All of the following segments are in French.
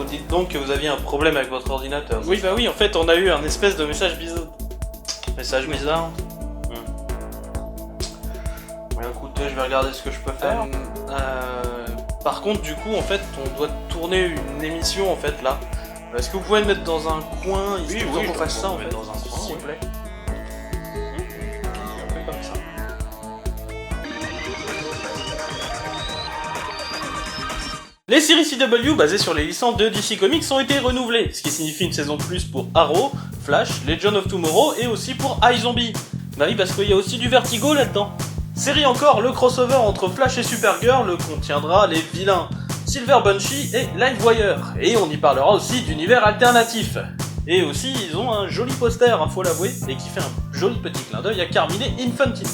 dites donc que vous aviez un problème avec votre ordinateur. Oui, bah oui, en fait, on a eu un espèce de message bizarre. Message bizarre. Ouais, écoutez, je vais regarder ce que je peux faire. Par contre, du coup, en fait, on doit tourner une émission, en fait, là. Est-ce que vous pouvez me mettre dans un coin, histoire qu'on fasse ça, en fait, dans un coin, s'il vous plaît. Un peu comme ça. Les séries CW basées sur les licences de DC Comics ont été renouvelées, ce qui signifie une saison de plus pour Arrow, Flash, Legend of Tomorrow et aussi pour iZombie. Bah oui, parce qu'il y a aussi du Vertigo là-dedans. Série encore, le crossover entre Flash et Supergirl contiendra les vilains Silver Bunchy et Livewire, et on y parlera aussi d'univers alternatif. Et aussi, ils ont un joli poster, faut l'avouer, et qui fait un joli petit clin d'œil à Carmine Infantino.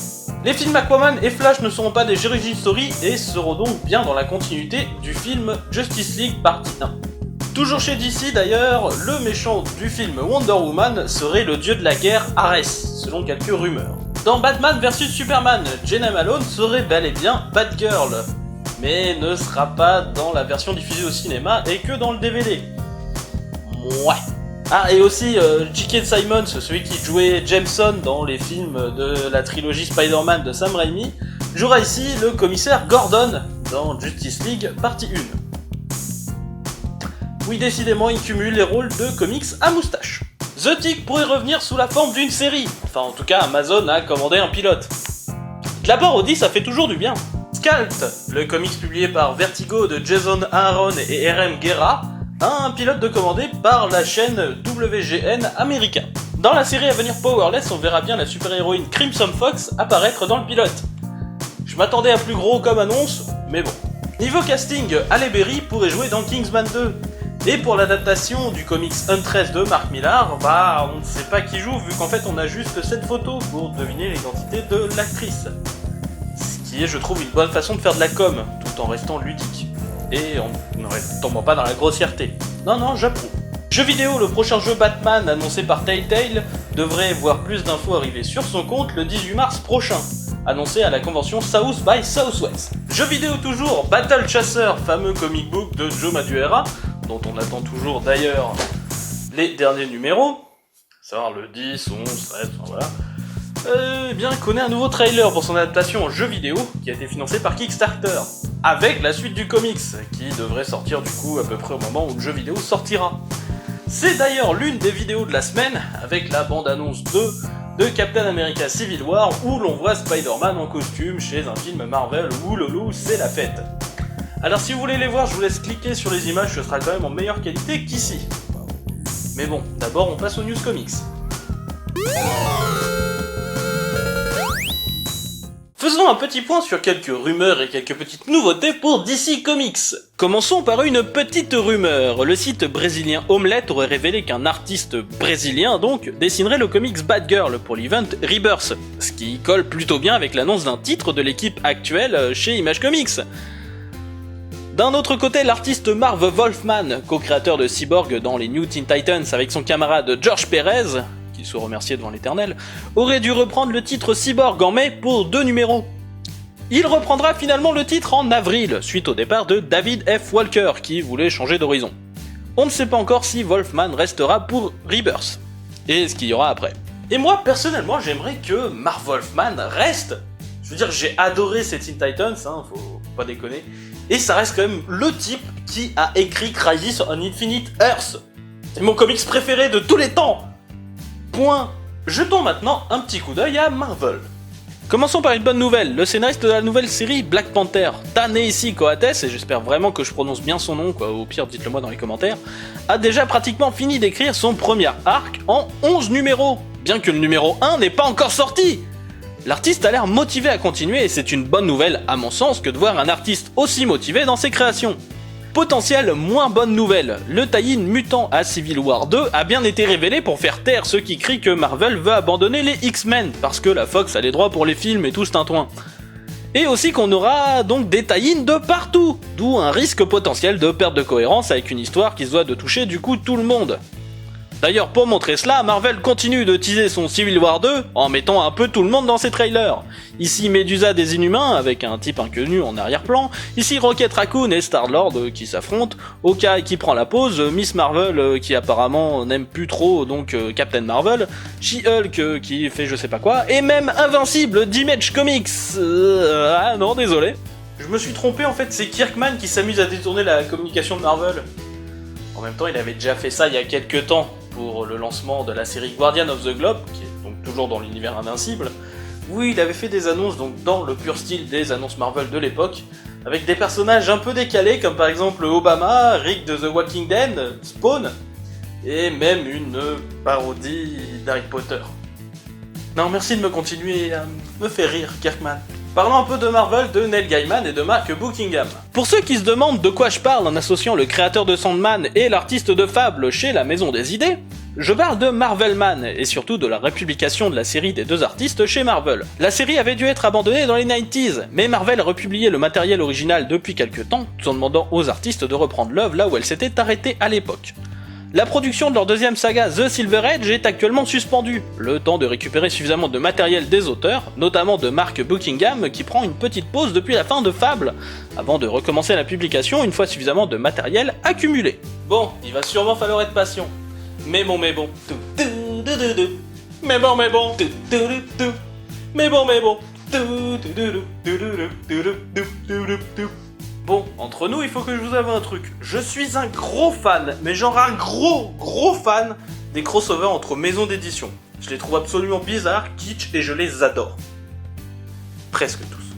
Les films Aquaman et Flash ne seront pas des origin story et seront donc bien dans la continuité du film Justice League partie 1. Toujours chez DC d'ailleurs, le méchant du film Wonder Woman serait le dieu de la guerre Ares, selon quelques rumeurs. Dans Batman vs Superman, Jenna Malone serait bel et bien Batgirl, mais ne sera pas dans la version diffusée au cinéma et que dans le DVD. Ouais. Ah, et aussi J.K. Simmons, celui qui jouait Jameson dans les films de la trilogie Spider-Man de Sam Raimi, jouera ici le commissaire Gordon dans Justice League partie 1. Oui, décidément, il cumule les rôles de comics à moustache. The Tick pourrait revenir sous la forme d'une série. Enfin, en tout cas, Amazon a commandé un pilote. De la parodie, ça fait toujours du bien. Scalped, le comics publié par Vertigo de Jason Aaron et R.M. Guerra, a un pilote de commandé par la chaîne WGN américain. Dans la série à venir Powerless, on verra bien la super-héroïne Crimson Fox apparaître dans le pilote. Je m'attendais à plus gros comme annonce, mais bon. Niveau casting, Halle Berry pourrait jouer dans Kingsman 2. Et pour l'adaptation du comics Huntress de Mark Millar, bah on ne sait pas qui joue vu qu'en fait on a juste cette photo pour deviner l'identité de l'actrice. Ce qui est, je trouve, une bonne façon de faire de la com, tout en restant ludique. Et en ne tombant pas dans la grossièreté. Non, j'approuve. Jeu vidéo, le prochain jeu Batman annoncé par Telltale devrait voir plus d'infos arriver sur son compte le 18 mars prochain, annoncé à la convention South by Southwest. Jeu vidéo toujours, Battle Chaser, fameux comic book de Joe Madureira, dont on attend toujours d'ailleurs les derniers numéros, savoir le 10, 11, 13, enfin voilà. Eh bien, connaît un nouveau trailer pour son adaptation en jeu vidéo qui a été financé par Kickstarter, avec la suite du comics, qui devrait sortir du coup à peu près au moment où le jeu vidéo sortira. C'est d'ailleurs l'une des vidéos de la semaine, avec la bande-annonce 2 de Captain America Civil War, où l'on voit Spider-Man en costume chez un film Marvel où loulou, c'est la fête. Alors si vous voulez les voir, je vous laisse cliquer sur les images, ce sera quand même en meilleure qualité qu'ici. Mais bon, d'abord on passe aux news comics. Faisons un petit point sur quelques rumeurs et quelques petites nouveautés pour DC Comics. Commençons par une petite rumeur. Le site brésilien Omelette aurait révélé qu'un artiste brésilien donc dessinerait le comics Batgirl pour l'event Rebirth, ce qui colle plutôt bien avec l'annonce d'un titre de l'équipe actuelle chez Image Comics. D'un autre côté, l'artiste Marv Wolfman, co-créateur de Cyborg dans les New Teen Titans avec son camarade George Perez, qu'il soit remercié devant l'éternel, aurait dû reprendre le titre Cyborg en mai pour 2 numéros. Il reprendra finalement le titre en avril, suite au départ de David F. Walker, qui voulait changer d'horizon. On ne sait pas encore si Wolfman restera pour Rebirth, et ce qu'il y aura après. Et moi, personnellement, j'aimerais que Marv Wolfman reste. Je veux dire, j'ai adoré ces Teen Titans, faut pas déconner, et ça reste quand même le type qui a écrit Crisis on Infinite Earths. C'est mon comics préféré de tous les temps. Point. Jetons maintenant un petit coup d'œil à Marvel. Commençons par une bonne nouvelle. Le scénariste de la nouvelle série Black Panther, Ta-Nehisi Coates, et j'espère vraiment que je prononce bien son nom, au pire dites-le moi dans les commentaires, a déjà pratiquement fini d'écrire son premier arc en 11 numéros, bien que le numéro 1 n'est pas encore sorti. L'artiste a l'air motivé à continuer et c'est une bonne nouvelle à mon sens que de voir un artiste aussi motivé dans ses créations. Potentiel moins bonne nouvelle, le tie-in mutant à Civil War 2 a bien été révélé pour faire taire ceux qui crient que Marvel veut abandonner les X-Men, parce que la Fox a les droits pour les films et tout ce tintouin. Et aussi qu'on aura donc des tie-in de partout, d'où un risque potentiel de perte de cohérence avec une histoire qui se doit de toucher du coup tout le monde. D'ailleurs, pour montrer cela, Marvel continue de teaser son Civil War 2 en mettant un peu tout le monde dans ses trailers. Ici Medusa des Inhumains avec un type inconnu en arrière-plan, ici Rocket Raccoon et Star-Lord qui s'affrontent, Hawkeye qui prend la pause, Miss Marvel qui apparemment n'aime plus trop donc Captain Marvel, She-Hulk qui fait je sais pas quoi, et même Invincible d'Image Comics. Ah non, désolé. Je me suis trompé en fait, c'est Kirkman qui s'amuse à détourner la communication de Marvel. En même temps, il avait déjà fait ça il y a quelques temps pour le lancement de la série Guardian of the Globe, qui est donc toujours dans l'univers Invincible, où il avait fait des annonces donc dans le pur style des annonces Marvel de l'époque, avec des personnages un peu décalés, comme par exemple Obama, Rick de The Walking Dead, Spawn, et même une parodie d'Harry Potter. Non, merci de me continuer à me faire rire, Kirkman. Parlons un peu de Marvel, de Neil Gaiman et de Mark Buckingham. Pour ceux qui se demandent de quoi je parle en associant le créateur de Sandman et l'artiste de Fable chez la Maison des Idées, je parle de Marvelman et surtout de la républication de la série des deux artistes chez Marvel. La série avait dû être abandonnée dans les 90s, mais Marvel republiait le matériel original depuis quelques temps, tout en demandant aux artistes de reprendre l'œuvre là où elle s'était arrêtée à l'époque. La production de leur deuxième saga The Silver Age est actuellement suspendue, le temps de récupérer suffisamment de matériel des auteurs, notamment de Mark Buckingham qui prend une petite pause depuis la fin de Fable, avant de recommencer la publication une fois suffisamment de matériel accumulé. Bon, il va sûrement falloir être patient. Mais bon. Mais bon. Mais bon. Mais bon. Bon, entre nous, il faut que je vous avoue un truc. Je suis un gros fan, mais genre un gros fan des crossovers entre maisons d'édition. Je les trouve absolument bizarres, kitsch, et je les adore. Presque tous.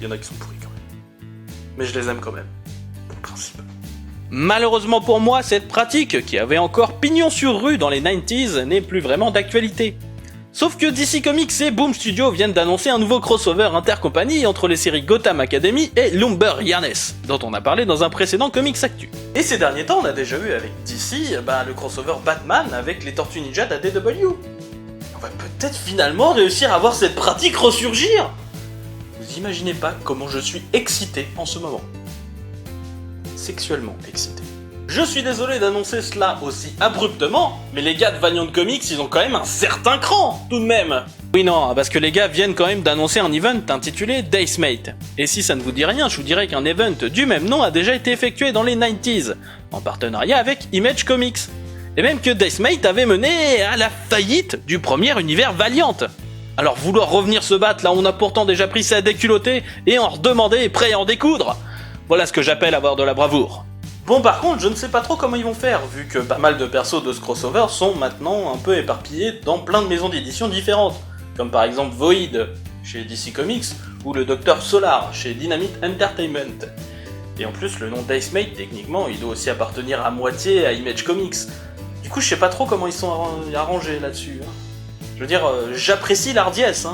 Il y en a qui sont pourris quand même. Mais je les aime quand même. Pour le principe. Malheureusement pour moi, cette pratique, qui avait encore pignon sur rue dans les 90s, n'est plus vraiment d'actualité. Sauf que DC Comics et Boom Studio viennent d'annoncer un nouveau crossover intercompagnie entre les séries Gotham Academy et Lumberjanes, dont on a parlé dans un précédent Comics Actu. Et ces derniers temps, on a déjà eu avec DC le crossover Batman avec les Tortues Ninja d'ADW. On va peut-être finalement réussir à voir cette pratique ressurgir. Vous imaginez pas comment je suis excité en ce moment. Sexuellement excité. Je suis désolé d'annoncer cela aussi abruptement, mais les gars de Valiant Comics, ils ont quand même un certain cran, tout de même. Oui non, parce que les gars viennent quand même d'annoncer un event intitulé Dacemate. Et si ça ne vous dit rien, je vous dirais qu'un event du même nom a déjà été effectué dans les 90s, en partenariat avec Image Comics. Et même que Dacemate avait mené à la faillite du premier univers Valiant. Alors vouloir revenir se battre là où on a pourtant déjà pris ça déculotté et en redemander prêt à en découdre, voilà ce que j'appelle avoir de la bravoure. Bon par contre, je ne sais pas trop comment ils vont faire, vu que pas mal de persos de ce crossover sont maintenant un peu éparpillés dans plein de maisons d'édition différentes, comme par exemple Void chez DC Comics, ou le Docteur Solar chez Dynamite Entertainment. Et en plus, le nom Dacemate, techniquement, il doit aussi appartenir à moitié à Image Comics. Du coup, je sais pas trop comment ils sont arrangés là-dessus. Je veux dire, j'apprécie l'ardiesse,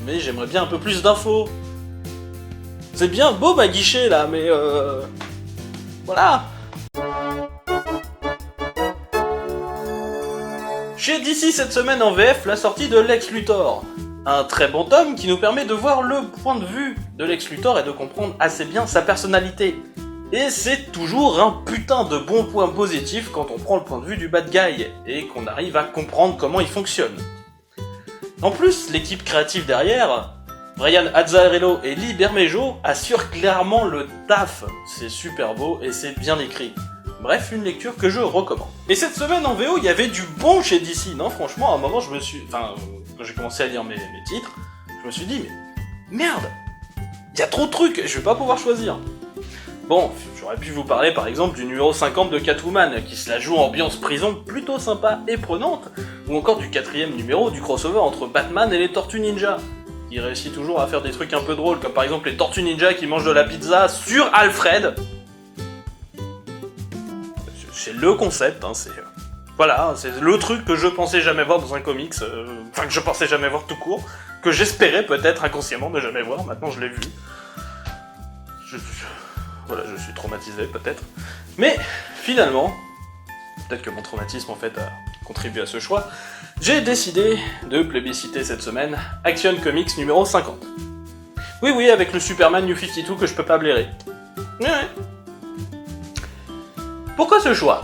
mais j'aimerais bien un peu plus d'infos. C'est bien beau ma guichet là, mais voilà. Chez DC cette semaine en VF, la sortie de Lex Luthor. Un très bon tome qui nous permet de voir le point de vue de Lex Luthor et de comprendre assez bien sa personnalité. Et c'est toujours un putain de bon point positif quand on prend le point de vue du bad guy et qu'on arrive à comprendre comment il fonctionne. En plus, l'équipe créative derrière, Brian Azzarello et Lee Bermejo, assurent clairement le taf. C'est super beau et c'est bien écrit. Bref, une lecture que je recommande. Et cette semaine en VO, il y avait du bon chez DC, non? Franchement, à un moment, quand j'ai commencé à lire mes titres, je me suis dit, mais merde, il y a trop de trucs, je vais pas pouvoir choisir. Bon, j'aurais pu vous parler par exemple du numéro 50 de Catwoman, qui se la joue en ambiance prison plutôt sympa et prenante, ou encore du 4ème numéro du crossover entre Batman et les Tortues Ninja, qui réussit toujours à faire des trucs un peu drôles, comme par exemple les Tortues Ninja qui mangent de la pizza sur Alfred. C'est le concept, voilà, c'est le truc que je pensais jamais voir dans un comics, que je pensais jamais voir tout court, que j'espérais peut-être inconsciemment ne jamais voir, maintenant je l'ai vu. Voilà, je suis traumatisé peut-être. Mais finalement, peut-être que mon traumatisme en fait a contribué à ce choix, j'ai décidé de plébisciter cette semaine Action Comics numéro 50. Oui, avec le Superman New 52 que je peux pas blairer. Ouais. Pourquoi ce choix?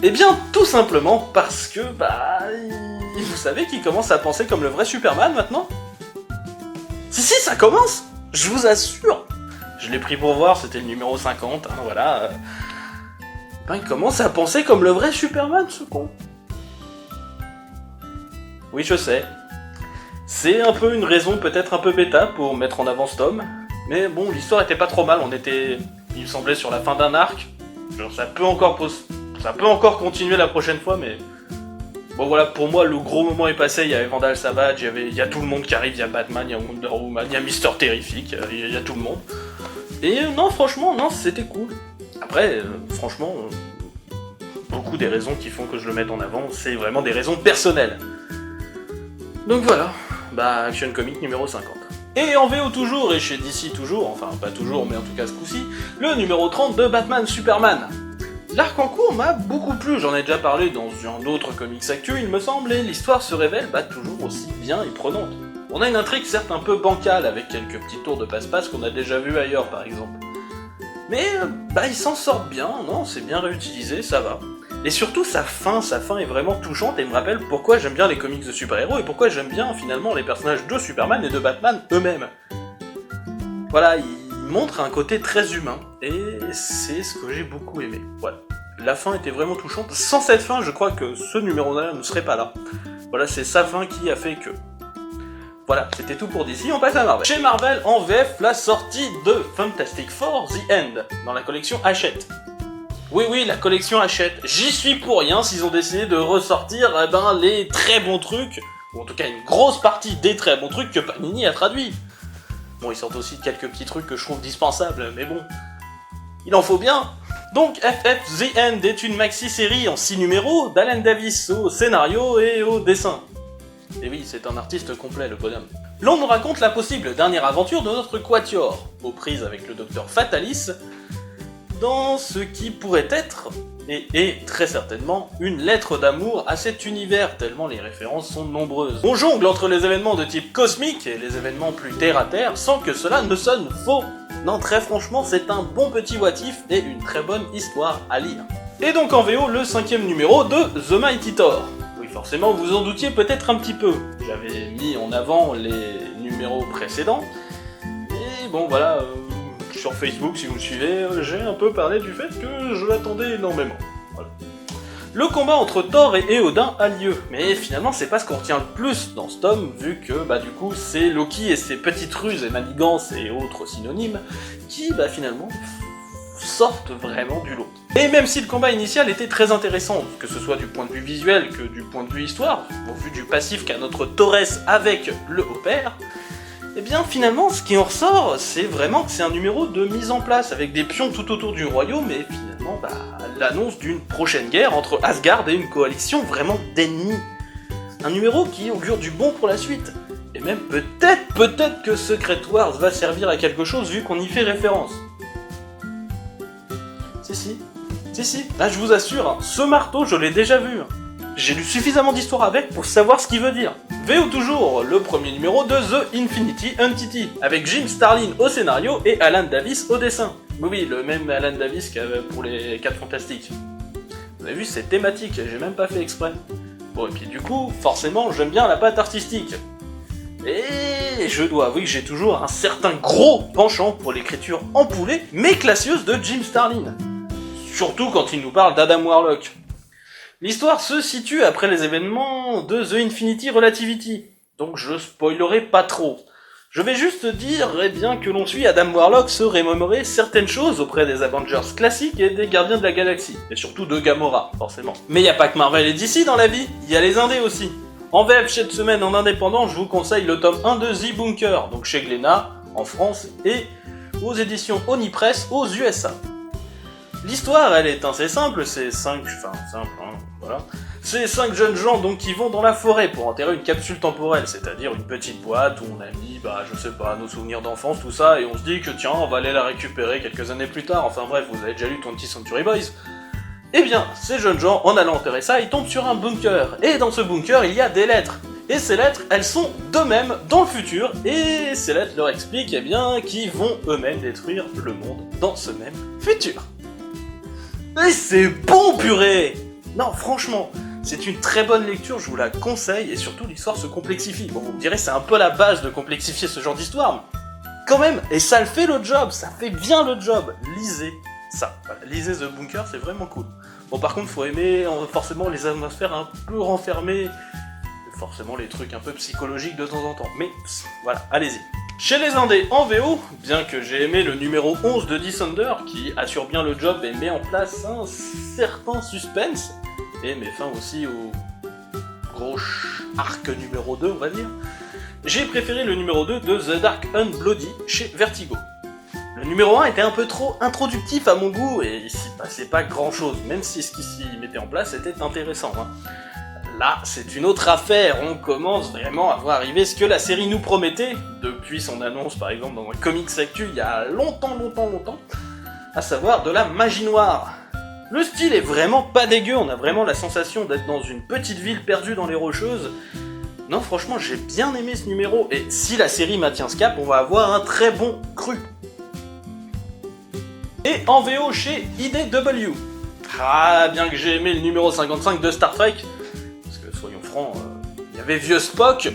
Eh bien, tout simplement parce que, vous savez qu'il commence à penser comme le vrai Superman maintenant? Si, ça commence! Je vous assure! Je l'ai pris pour voir, c'était le numéro 50, hein, voilà. Il commence à penser comme le vrai Superman, ce con. Oui, je sais. C'est un peu une raison peut-être un peu bêta pour mettre en avant ce tome. Mais bon, l'histoire était pas trop mal, on était, il me semblait, sur la fin d'un arc. Genre, ça peut encore continuer la prochaine fois, mais... Bon voilà, pour moi, le gros moment est passé, il y avait Vandal Savage, il y a tout le monde qui arrive, il y a Batman, il y a Wonder Woman, il y a Mister Terrific, il y a tout le monde. Et non, franchement, non, c'était cool. Après, franchement, beaucoup des raisons qui font que je le mette en avant, c'est vraiment des raisons personnelles. Donc voilà, Action Comics numéro 50. Et en VO toujours, et chez DC toujours, enfin pas toujours, mais en tout cas ce coup-ci, le numéro 30 de Batman Superman. L'arc en cours m'a beaucoup plu, j'en ai déjà parlé dans un autre comics actu, il me semble, et l'histoire se révèle toujours aussi bien et prenante. On a une intrigue certes un peu bancale, avec quelques petits tours de passe-passe qu'on a déjà vu ailleurs par exemple. Mais ils s'en sortent bien, non, c'est bien réutilisé, ça va. Et surtout sa fin est vraiment touchante et me rappelle pourquoi j'aime bien les comics de super-héros et pourquoi j'aime bien finalement les personnages de Superman et de Batman eux-mêmes. Voilà, il montre un côté très humain et c'est ce que j'ai beaucoup aimé. Voilà. La fin était vraiment touchante. Sans cette fin, je crois que ce numéro-là ne serait pas là. Voilà, c'est sa fin qui a fait que... Voilà, c'était tout pour DC, on passe à Marvel. Chez Marvel, en VF, la sortie de Fantastic Four The End, dans la collection Hachette. Oui, la collection Hachette. J'y suis pour rien s'ils ont décidé de ressortir les très bons trucs, ou en tout cas une grosse partie des très bons trucs que Panini a traduits. Bon, ils sortent aussi quelques petits trucs que je trouve dispensables, mais bon, il en faut bien. Donc FF The End est une maxi-série en 6 numéros d'Alan Davis au scénario et au dessin. Et oui, c'est un artiste complet, le bonhomme. L'on nous raconte la possible dernière aventure de notre Quatuor, aux prises avec le Docteur Fatalis, dans ce qui pourrait être, et est très certainement, une lettre d'amour à cet univers, tellement les références sont nombreuses. On jongle entre les événements de type cosmique et les événements plus terre-à-terre, sans que cela ne sonne faux. Non, très franchement, c'est un bon petit what-if et une très bonne histoire à lire. Et donc en VO, le 5e numéro de The Mighty Thor. Oui, forcément, vous en doutiez peut-être un petit peu. J'avais mis en avant les numéros précédents, et bon voilà... Sur Facebook, si vous me suivez, j'ai un peu parlé du fait que je l'attendais énormément. Voilà. Le combat entre Thor et Éodin a lieu, mais finalement c'est pas ce qu'on retient le plus dans ce tome, vu que du coup c'est Loki et ses petites ruses et manigances et autres synonymes qui finalement sortent vraiment du lot. Et même si le combat initial était très intéressant, que ce soit du point de vue visuel que du point de vue histoire, au vu du passif qu'a notre Torres avec le Haut-Père, et bien finalement ce qui en ressort, c'est vraiment que c'est un numéro de mise en place, avec des pions tout autour du royaume, et finalement l'annonce d'une prochaine guerre entre Asgard et une coalition vraiment d'ennemis. Un numéro qui augure du bon pour la suite, et même peut-être que Secret Wars va servir à quelque chose vu qu'on y fait référence. Si, là je vous assure, ce marteau je l'ai déjà vu. J'ai lu suffisamment d'histoires avec pour savoir ce qu'il veut dire. VO toujours, le premier numéro de The Infinity Entity, avec Jim Starlin au scénario et Alan Davis au dessin. Oui, le même Alan Davis qu'il pour les 4 Fantastiques. Vous avez vu, c'est thématique, j'ai même pas fait exprès. Bon, et puis du coup, forcément, j'aime bien la patte artistique. Et je dois avouer que j'ai toujours un certain gros penchant pour l'écriture empoulée, mais classieuse de Jim Starlin. Surtout quand il nous parle d'Adam Warlock. L'histoire se situe après les événements de The Infinity Relativity, donc je spoilerai pas trop. Je vais juste dire que l'on suit Adam Warlock se remémorer certaines choses auprès des Avengers classiques et des Gardiens de la Galaxie, et surtout de Gamora, forcément. Mais y a pas que Marvel et DC dans la vie, y a les indés aussi. En VF cette semaine en indépendant, je vous conseille le tome 1 de The Bunker, donc chez Glénat, en France, et aux éditions Onipress aux USA. L'histoire, elle est assez simple, c'est 5 jeunes gens donc qui vont dans la forêt pour enterrer une capsule temporelle, c'est-à-dire une petite boîte où on a mis, nos souvenirs d'enfance, tout ça, et on se dit que tiens, on va aller la récupérer quelques années plus tard, enfin bref, vous avez déjà lu 20th Century Boys. Eh bien, ces jeunes gens, en allant enterrer ça, ils tombent sur un bunker, et dans ce bunker, il y a des lettres. Et ces lettres, elles sont d'eux-mêmes dans le futur, et ces lettres leur expliquent, qu'ils vont eux-mêmes détruire le monde dans ce même futur. Et c'est bon, purée! Non, franchement, c'est une très bonne lecture, je vous la conseille, et surtout l'histoire se complexifie. Bon, vous me direz, c'est un peu la base de complexifier ce genre d'histoire, mais quand même, et ça le fait le job, ça fait bien le job. Lisez ça, voilà, lisez The Bunker, c'est vraiment cool. Bon, par contre, faut aimer forcément les atmosphères un peu renfermées, forcément les trucs un peu psychologiques de temps en temps, mais voilà, allez-y. Chez les indés en VO, bien que j'ai aimé le numéro 11 de Descender, qui assure bien le job et met en place un certain suspense, et met fin aussi au gros arc numéro 2, on va dire, j'ai préféré le numéro 2 de The Dark and Bloody chez Vertigo. Le numéro 1 était un peu trop introductif à mon goût, et il s'y passait pas grand chose, même si ce qui s'y mettait en place était intéressant. Là, c'est une autre affaire, on commence vraiment à voir arriver ce que la série nous promettait, depuis son annonce par exemple dans un Comics Actu il y a longtemps, à savoir de la magie noire. Le style est vraiment pas dégueu, on a vraiment la sensation d'être dans une petite ville perdue dans les Rocheuses. Non, franchement, j'ai bien aimé ce numéro, et si la série maintient ce cap, on va avoir un très bon cru. Et en VO chez IDW. Ah, bien que j'ai aimé le numéro 55 de Star Trek, parce que soyons francs, il y avait vieux Spock,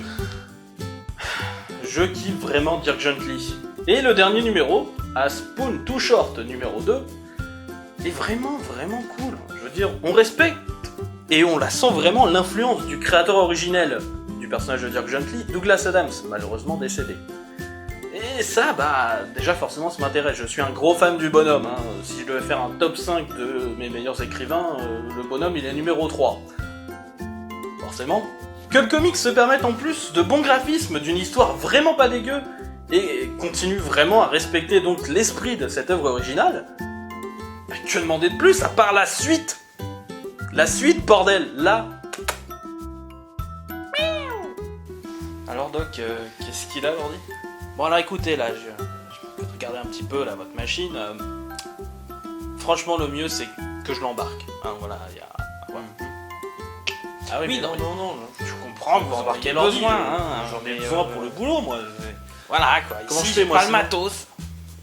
je kiffe vraiment Dirk Gently. Et le dernier numéro, A Spoon Too Short numéro 2, est vraiment cool. Je veux dire, on respecte, et on la sent vraiment l'influence du créateur originel du personnage de Dirk Gently, Douglas Adams, malheureusement décédé. Et ça, bah, déjà forcément ça m'intéresse, je suis un gros fan du bonhomme, hein. Si je devais faire un top 5 de mes meilleurs écrivains, le bonhomme il est numéro 3. Forcément. Que le comics se permette en plus de bons graphismes, d'une histoire vraiment pas dégueu, et continue vraiment à respecter donc l'esprit de cette œuvre originale, bah, que demander de plus à part la suite? La suite, bordel, là. Alors Doc, qu'est-ce qu'il a l'ordi? Bon alors écoutez, là, je peux regarder un petit peu là, votre machine. Franchement, le mieux c'est que je l'embarque. Hein, voilà, il y a... Ouais. Ah oui, non, je comprends que vous embarquez l'ordi. J'en ai besoin pour le boulot, moi. Voilà quoi, comment ici, je fais, moi, pas le matos.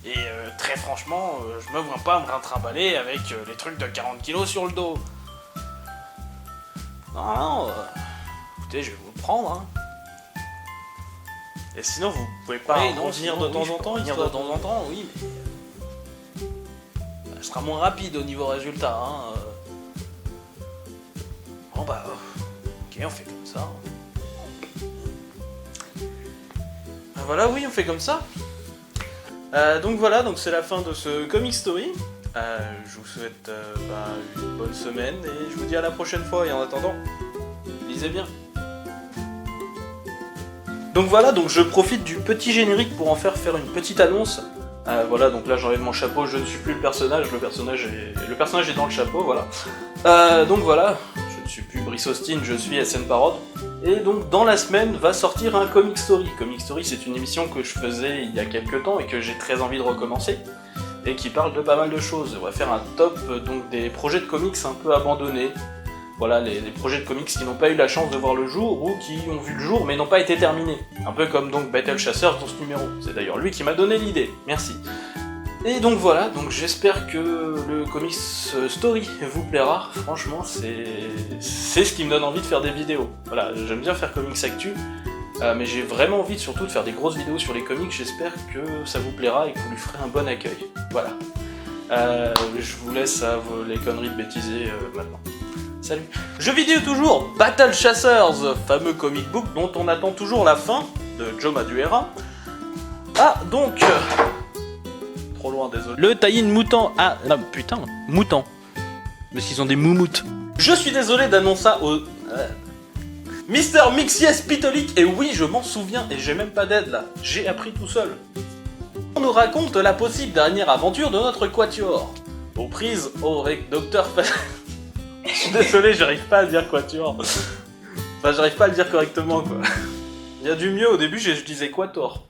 Et très franchement, je me vois pas me trimballer avec les trucs de 40 kilos sur le dos. Non, écoutez, je vais vous le prendre, hein. Et sinon, vous pouvez pas venir de temps en temps, venir de temps en temps, oui, mais ça sera moins rapide au niveau résultat, hein. Bon bah, ok, on fait comme ça. Voilà, oui, on fait comme ça. Donc voilà, donc c'est la fin de ce Comic Story. Je vous souhaite une bonne semaine et je vous dis à la prochaine fois. Et en attendant, lisez bien. Donc voilà, donc je profite du petit générique pour en faire une petite annonce. Voilà, donc là j'enlève mon chapeau, je ne suis plus le personnage est dans le chapeau, voilà. Donc voilà, je ne suis plus Brice Austin, je suis SN Parod. Et donc dans la semaine va sortir un Comic Story. Comic Story, c'est une émission que je faisais il y a quelques temps et que j'ai très envie de recommencer. Et qui parle de pas mal de choses. On va faire un top donc des projets de comics un peu abandonnés. Voilà, les projets de comics qui n'ont pas eu la chance de voir le jour ou qui ont vu le jour mais n'ont pas été terminés. Un peu comme donc Battle Chasers dans ce numéro. C'est d'ailleurs lui qui m'a donné l'idée. Merci. Et donc voilà, donc j'espère que le Comics Story vous plaira. Franchement, c'est ce qui me donne envie de faire des vidéos. Voilà, j'aime bien faire Comics Actu. Mais j'ai vraiment envie surtout de faire des grosses vidéos sur les comics, j'espère que ça vous plaira et que vous lui ferez un bon accueil. Voilà. Je vous laisse à les conneries de bêtiser maintenant. Salut. Jeux vidéo toujours, Battle Chasers, fameux comic book dont on attend toujours la fin de Joe Madureira. Ah, donc... trop loin, désolé. Le tie-in moutant... Ah, non, putain, moutant. Mais s'ils ont des moumoutes. Je suis désolé d'annoncer ça au... Mister Mixies Pitolic, et oui, je m'en souviens, et j'ai même pas d'aide là, j'ai appris tout seul. On nous raconte la possible dernière aventure de notre quatuor. Aux prises avec Dr. Je suis désolé, j'arrive pas à dire quatuor. Enfin, j'arrive pas à le dire correctement, quoi. Il y a du mieux, au début, je disais quator.